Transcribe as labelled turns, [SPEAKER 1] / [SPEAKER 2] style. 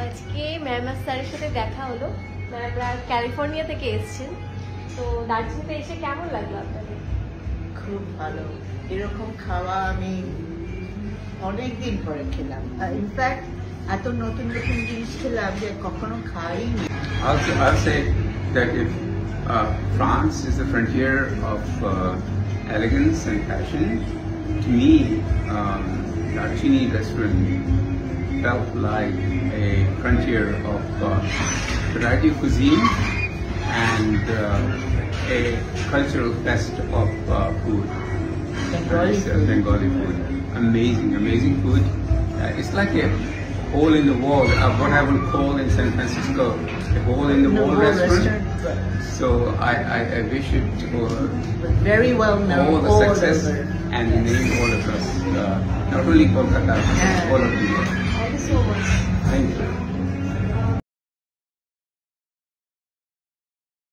[SPEAKER 1] আজকে ম্যাম আর স্যারের সাথে দেখা হলো। ম্যামরা ক্যালিফোর্নিয়া থেকে এসেছেন। তো দার্জিলিংতে এসে কেমন লাগলো আপনাদের?
[SPEAKER 2] খুব ভালো। এরকম খাওয়া আমি অনেকদিন পরে খেলাম। ইনফ্যাক্ট এত নতুন নতুন জিনিস খেলাম যে কখনো খাইনি।
[SPEAKER 3] I'll say that if France is the frontier of elegance and fashion, to me, Darjeeling restaurant felt like a frontier of variety of cuisine and a cultural fest of food. Bengali food. Amazing food. It's like a hole in the wall, what I would call in San Francisco, a hole in the wall restaurant. So I wish it
[SPEAKER 2] very well known
[SPEAKER 3] all the success and name all of us, not only Kolkata, all of India.
[SPEAKER 1] Thank you so much.